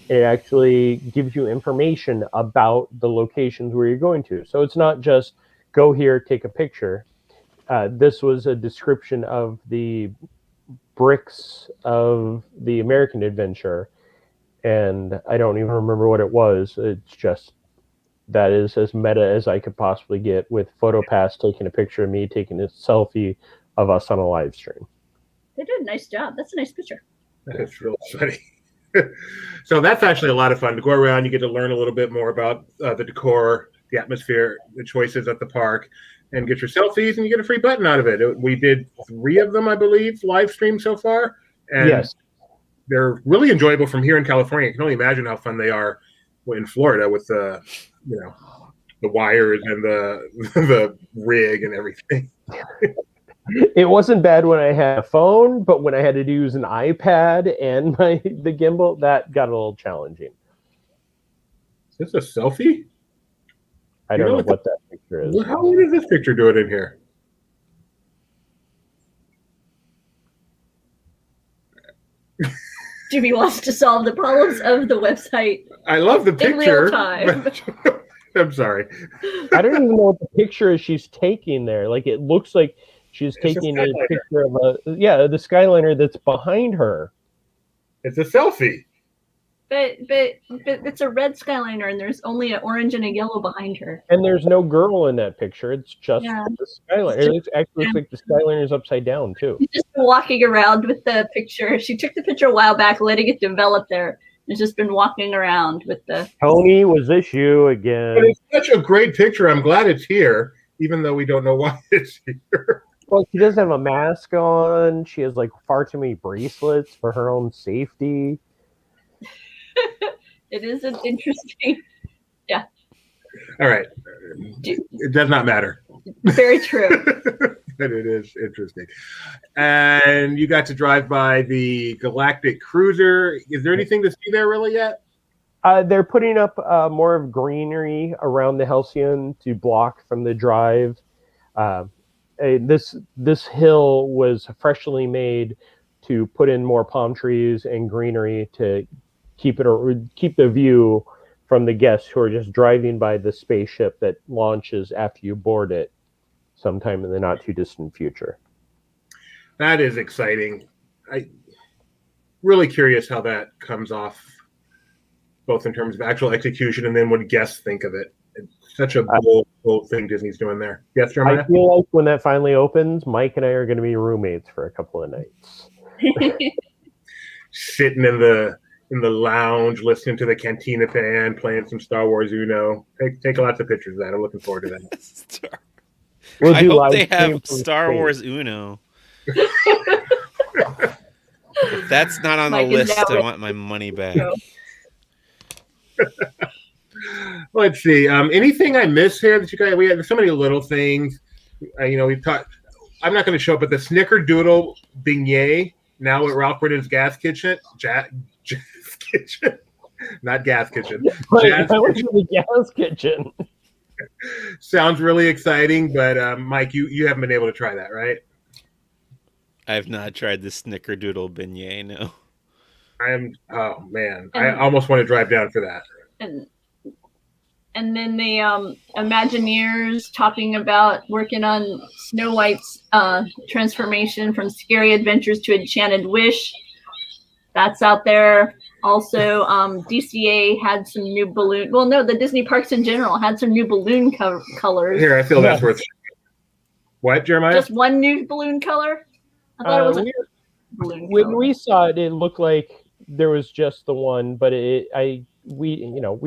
It actually gives you information about the locations where you're going to. So it's not just go here, take a picture. This was a description of the bricks of the American Adventure, and I don't even remember what it was. It's just that is as meta as I could possibly get, with PhotoPass taking a picture of me taking a selfie of us on a live stream. They did a nice job. That's a nice picture. That's real funny. So that's actually a lot of fun to go around. You get to learn a little bit more about the decor, the atmosphere, the choices at the park, and get your selfies, and you get a free button out of it. We did 3 of them, I believe, live stream so far, and yes, they're really enjoyable from here in California. I can only imagine how fun they are in Florida with the wires and the rig and everything. it wasn't bad when I had a phone, but when I had to use an iPad and the gimbal, that got a little challenging. Is this a selfie? I don't know what that picture is. How did this picture do it in here? Jimmy wants to solve the problems of the website. I love the picture. In real time. I'm sorry. I don't even know what the picture is she's taking there. Like, it looks like she's taking a picture of the Skyliner that's behind her. It's a selfie. But it's a red Skyliner, and there's only an orange and a yellow behind her. And there's no girl in that picture. It's just the Skyliner. It actually looks like the Skyliner's upside down, too. She's just been walking around with the picture. She took the picture a while back, letting it develop there. She's just been walking around with the... Tony, was this you again? But it's such a great picture. I'm glad it's here, even though we don't know why it's here. Well, she doesn't have a mask on. She has, like, far too many bracelets for her own safety. It is an interesting... Yeah. All right. It does not matter. Very true. But it is interesting. And you got to drive by the Galactic Cruiser. Is there anything to see there really yet? They're putting up more of greenery around the Halcyon to block from the drive. This hill was freshly made to put in more palm trees and greenery to keep the view from the guests who are just driving by the spaceship that launches after you board it sometime in the not too distant future. That is exciting. I really curious how that comes off, both in terms of actual execution and then what guests think of it. It's such a bold thing Disney's doing there. Yes, Jeremiah? I feel like when that finally opens, Mike and I are going to be roommates for a couple of nights. Sitting in the lounge, listening to the Cantina band, playing some Star Wars Uno. Take lots of pictures of that. I'm looking forward to that. I hope they have Star Wars Uno. If that's not on the list, I want my money back. Let's see. Anything I miss here that you guys? We had so many little things. We've talked. I'm not going to show up, but the Snickerdoodle beignet now at Ralph Brennan's Gas Kitchen. Jazz Kitchen, not Gas Kitchen. I went to the Gas Kitchen. Sounds really exciting, but Mike, you haven't been able to try that, right? I have not tried the Snickerdoodle beignet. No. Oh man, I almost want to drive down for that. And then the Imagineers talking about working on Snow White's transformation from Scary Adventures to Enchanted Wish. That's out there. Also, DCA had some new balloon. Well, no, the Disney parks in general had some new balloon colors. Here, I feel that's worth. What, Jeremiah? Just one new balloon color? I thought it was a balloon color. When we saw it, it looked like there was just the one, but we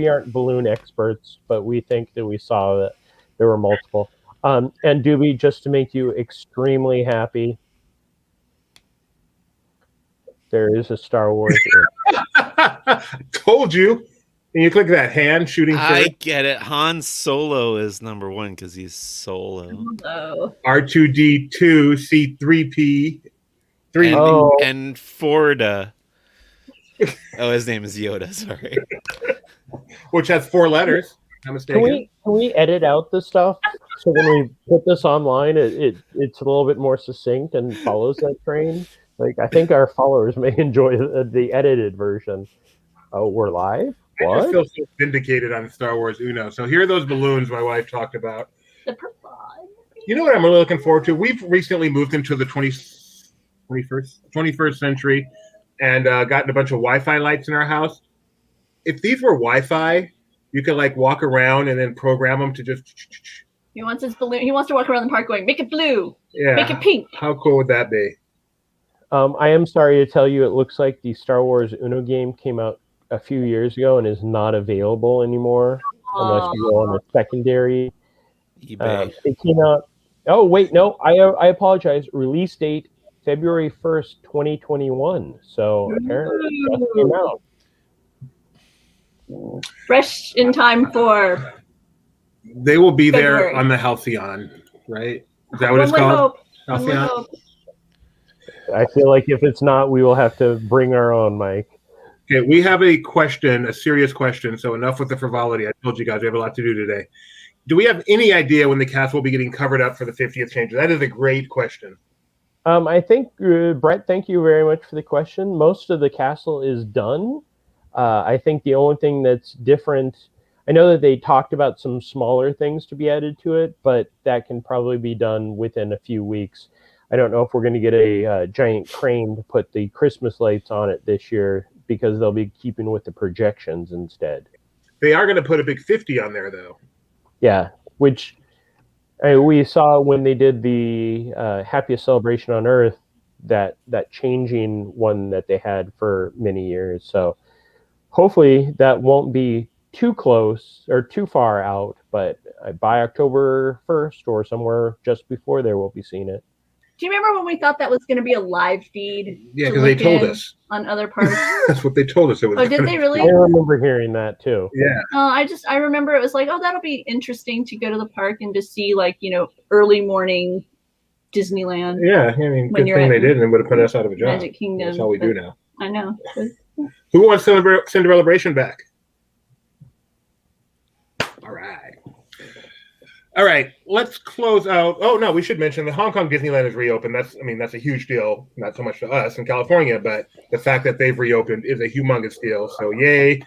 aren't balloon experts, but we think that we saw that there were multiple. And Doobie, just to make you extremely happy, there is a Star Wars. Told you. And you click that hand shooting. I get it. Han Solo is number 1 because he's solo. Hello. R2D2 C3P. And Forda. Oh, his name is Yoda. Sorry. Which has 4 letters. I'm mistaken. Can we edit out this stuff so when we put this online, it's a little bit more succinct and follows that train? Like, I think our followers may enjoy the edited version. Oh, we're live? What? I just feel so vindicated on Star Wars Uno. So here are those balloons my wife talked about. The purple. You know what I'm really looking forward to? We've recently moved into the 21st century and gotten a bunch of Wi-Fi lights in our house. If these were Wi-Fi, you could like walk around and then program them to just. He wants his balloon. He wants to walk around the park going, make it blue. Yeah. Make it pink. How cool would that be? I am sorry to tell you, it looks like the Star Wars Uno game came out a few years ago and is not available anymore unless you go on a secondary. eBay. It came out. Oh wait, no, I apologize. Release date February 1st, 2021. So apparently it just came out. Fresh in time for. They will be February. there on the Halcyon, right? Is that what it's called? Halcyon? I feel like if it's not, we will have to bring our own, Mike. Okay, we have a question, a serious question. So enough with the frivolity. I told you guys we have a lot to do today. Do we have any idea when the cast will be getting covered up for the 50th change? That is a great question. I think, Brett, thank you very much for the question. Most of the castle is done. I think the only thing that's different, I know that they talked about some smaller things to be added to it, but that can probably be done within a few weeks. I don't know if we're going to get a giant crane to put the Christmas lights on it this year because they'll be keeping with the projections instead. They are going to put a big 50 on there, though. Yeah, which we saw when they did the Happiest Celebration on Earth, that changing one that they had for many years. So hopefully that won't be too close or too far out, but by October 1st or somewhere just before there, we'll be seeing it. Do you remember when we thought that was going to be a live feed? Yeah, because they told us on other parts. That's what they told us it was. Oh, did they really? I remember hearing that too. Yeah. I remember it was like, oh, that'll be interesting to go to the park and to see, like, early morning Disneyland. Yeah, I mean, good thing they did, and they would have put us out of a job. Magic Kingdom. That's all we do now. I know. Who wants Cinderellabration back? All right, let's close out. Oh no, we should mention the Hong Kong Disneyland is reopened. That's a huge deal. Not so much to us in California, but the fact that they've reopened is a humongous deal. So yay,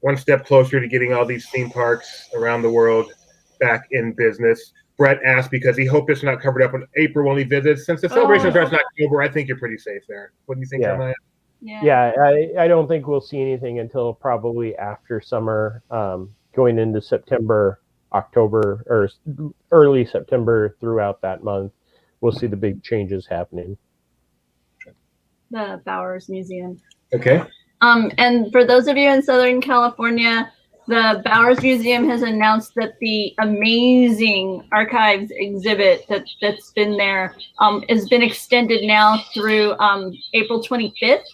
one step closer to getting all these theme parks around the world back in business. Brett asked because he hoped it's not covered up in April when he visits. Since the celebration starts in October, I think you're pretty safe there. What do you think, Jeremiah? Yeah, I don't think we'll see anything until probably after summer, going into September, October, or early September throughout that month. We'll see the big changes happening. The Bowers Museum. Okay. And for those of you in Southern California, the Bowers Museum has announced that the amazing archives exhibit that's been there has been extended now through April 25th.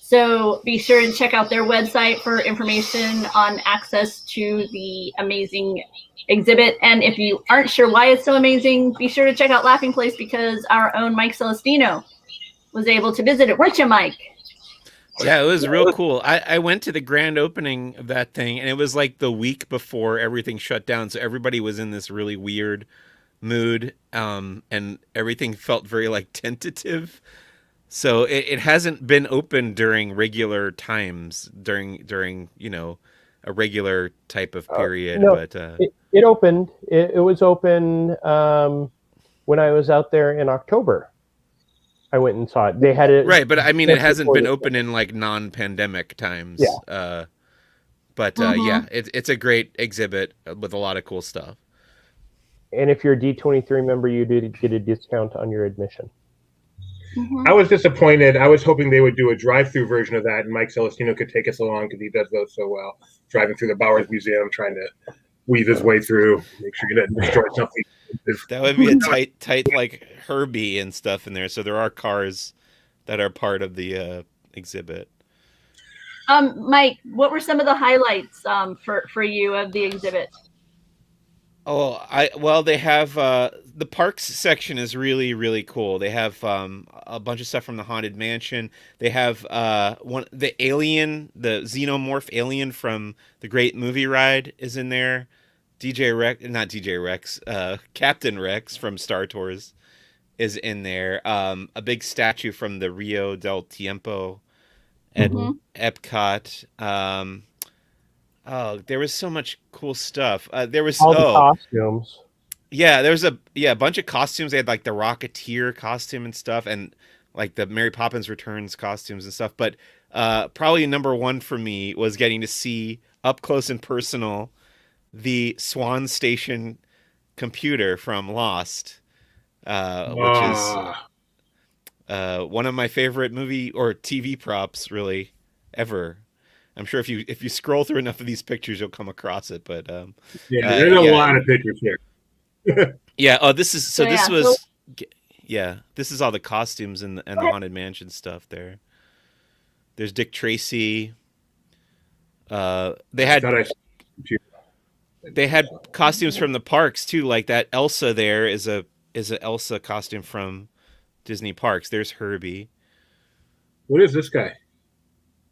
So be sure to check out their website for information on access to the amazing exhibit. And if you aren't sure why it's so amazing, be sure to check out Laughing Place because our own Mike Celestino was able to visit it. Weren't you, Mike? Yeah, it was real cool. I went to the grand opening of that thing, and it was like the week before everything shut down. So everybody was in this really weird mood, and everything felt very like tentative. So it hasn't been open during regular times, during a regular type of period. No, but it opened. It was open when I was out there in October. I went and saw it. They had it right, but I mean, it hasn't been open in like non-pandemic times. Yeah. Yeah, it's a great exhibit with a lot of cool stuff. And if you're a D23 member, you do get a discount on your admission. I was disappointed. I was hoping they would do a drive-through version of that, and Mike Celestino could take us along because he does those so well. Driving through the Bowers Museum, trying to weave his way through, make sure you didn't destroy something. That would be a tight like Herbie and stuff in there. So there are cars that are part of the exhibit. Mike, what were some of the highlights for you of the exhibit? Oh, they have the parks section is really, really cool. They have a bunch of stuff from the Haunted Mansion. They have the xenomorph alien from the Great Movie Ride is in there. Captain Rex from Star Tours is in there. A big statue from the Rio del Tiempo at Epcot. There was so much cool stuff. There was all the costumes. Yeah, there was a bunch of costumes. They had like the Rocketeer costume and stuff, and like the Mary Poppins Returns costumes and stuff. But probably number one for me was getting to see up close and personal the Swan Station computer from Lost, which is One of my favorite movie or TV props, really, ever. I'm sure if you scroll through enough of these pictures, you'll come across it. But there's a lot of pictures here. Yeah. Oh, this is So, this yeah, was. so- Yeah, this is all the costumes and the Haunted Mansion stuff there. There's Dick Tracy. They had costumes from the parks too, like that Elsa there is a Elsa costume from Disney Parks. There's Herbie. What is this guy?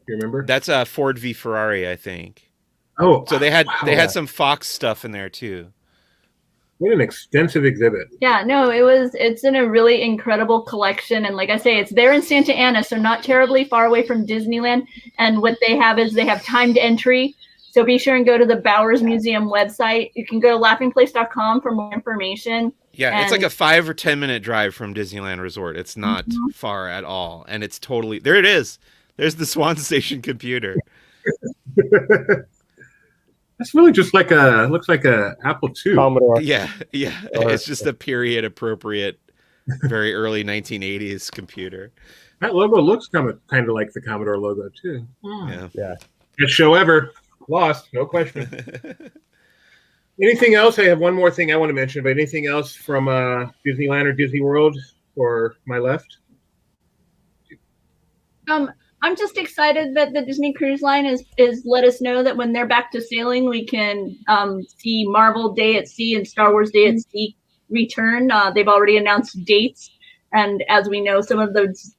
You remember? That's Ford v Ferrari, I think. Oh, so they had some Fox stuff in there too. What an extensive exhibit. Yeah, no, it's in a really incredible collection. And like I say, it's there in Santa Ana, so not terribly far away from Disneyland. And what they have is they have timed entry. So be sure and go to the Bowers Museum website. You can go to laughingplace.com for more information. Yeah, it's like a 5 or 10 minute drive from Disneyland Resort. It's not far at all. And it's totally, there it is. There's the Swan Station computer. That's really just looks like a Apple II. Commodore. Yeah. It's just a period appropriate, very early 1980s computer. That logo looks kind of like the Commodore logo too. Yeah. Best show ever. Lost, no question. Anything else? I have one more thing I want to mention, but anything else from Disneyland or Disney World or my left? I'm just excited that the Disney Cruise Line is let us know that when they're back to sailing, we can see Marvel Day at Sea and Star Wars Day at Sea return. They've already announced dates, and as we know, some of those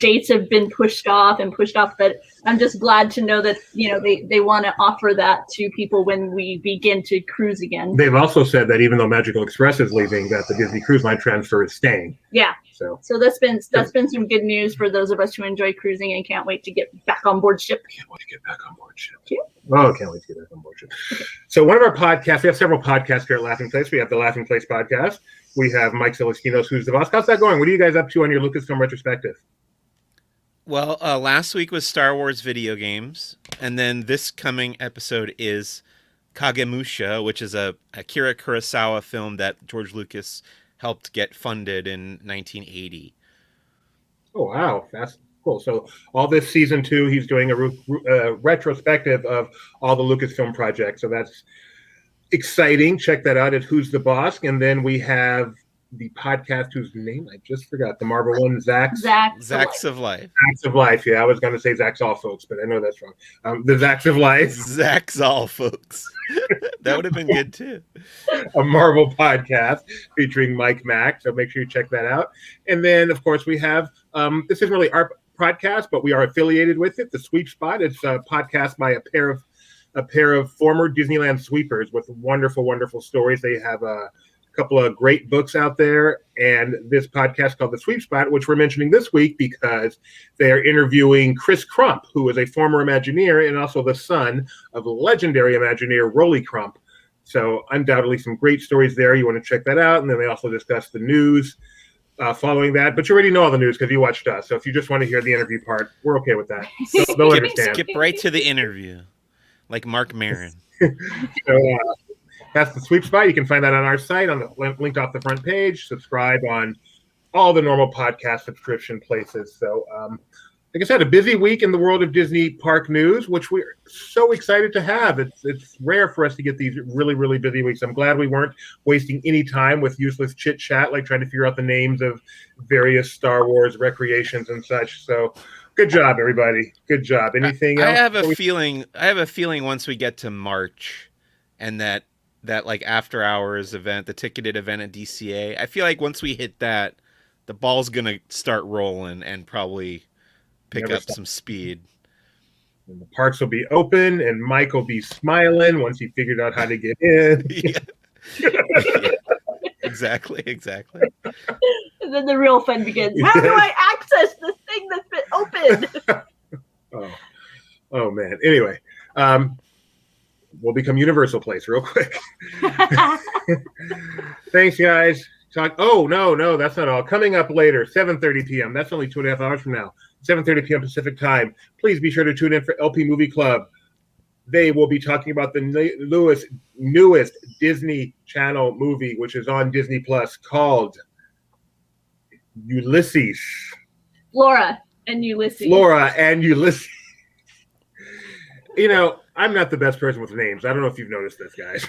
dates have been pushed off, but I'm just glad to know that they want to offer that to people when we begin to cruise again. They've also said that even though Magical Express is leaving, that the Disney Cruise Line transfer is staying. Yeah. So that's been some good news for those of us who enjoy cruising and can't wait to get back on board ship. Can't wait to get back on board ship. Oh, can't wait to get back on board ship. So one of our podcasts, we have several podcasts here at Laughing Place. We have the Laughing Place podcast. We have Mike Celestino's Who's the Boss. How's that going? What are you guys up to on your Lucasfilm retrospective? Well, last week was Star Wars video games, and then this coming episode is Kagemusha, which is a Akira Kurosawa film that George Lucas helped get funded in 1980. Oh, wow. That's cool. So all this season 2, he's doing a retrospective of all the Lucasfilm projects. So that's exciting. Check that out at Who's the Boss. And then we have the podcast whose name I just forgot, the Marvel one, Zacks of Life. Zacks of Life. Yeah, I was going to say Zacks All Folks, but I know that's wrong. The Zacks of Life. Zacks All Folks. That would have been good too. A Marvel podcast featuring Mike Mack. So make sure you check that out. And then, of course, we have this isn't really our podcast, but we are affiliated with it. The Sweep Spot. It's a podcast by a pair of former Disneyland sweepers with wonderful, wonderful stories. They have a couple of great books out there, and this podcast called The Sweep Spot, which we're mentioning this week because they are interviewing Chris Crump, who is a former Imagineer and also the son of legendary Imagineer Rolly Crump. So undoubtedly some great stories there. You want to check that out. And then they also discuss the news following that. But you already know all the news because you watched us. So if you just want to hear the interview part, we're okay with that. They'll understand. Skip right to the interview, like Mark Maron. So, that's the Sweep Spot. You can find that on our site, on the linked off the front page. Subscribe on all the normal podcast subscription places. So, like I said, a busy week in the world of Disney park news, which we're so excited to have. It's rare for us to get these really, really busy weeks. I'm glad we weren't wasting any time with useless chit chat, like trying to figure out the names of various Star Wars recreations and such. So, good job, everybody. Good job. Anything else? I have a feeling once we get to March, and that like after hours event, the ticketed event at DCA, I feel like once we hit that, the ball's going to start rolling and probably pick up some speed. And the parks will be open and Mike will be smiling once he figured out how to get in. Yeah. Exactly. And then the real fun begins. How do I access this thing that's been opened? Oh man. Anyway, we'll become Universal Place real quick. Thanks, guys. Oh, no, that's not all. Coming up later, 7:30 p.m. That's only 2.5 hours from now. 7:30 p.m. Pacific time. Please be sure to tune in for LP Movie Club. They will be talking about the newest Disney Channel movie, which is on Disney Plus, called Ulysses. Flora and Ulysses. Flora and Ulysses. You know, I'm not the best person with names. I don't know if you've noticed this, guys.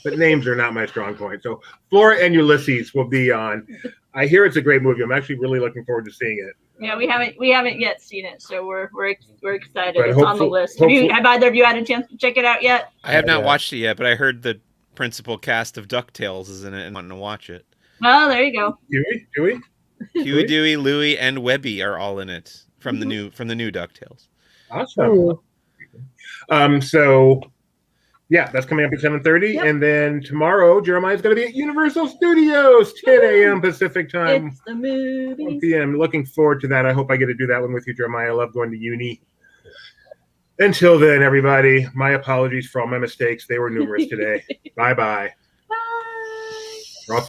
But names are not my strong point. So Flora and Ulysses will be on. I hear it's a great movie. I'm actually really looking forward to seeing it. Yeah, we haven't yet seen it, so we're excited. But it's on the list. Have either of you had a chance to check it out yet? I have not watched it yet, but I heard the principal cast of DuckTales is in it and wanting to watch it. Oh, there you go. Huey, Dewey, Louie, and Webby are all in it from the new DuckTales. Awesome. So yeah, that's coming up at 7:30, and then tomorrow Jeremiah's going to be at Universal Studios, 10 a.m. Pacific time. It's the movie. 1 p.m. Looking forward to that. I hope I get to do that one with you, Jeremiah. I love going to uni. Until then, everybody, my apologies for all my mistakes. They were numerous today. Bye-bye.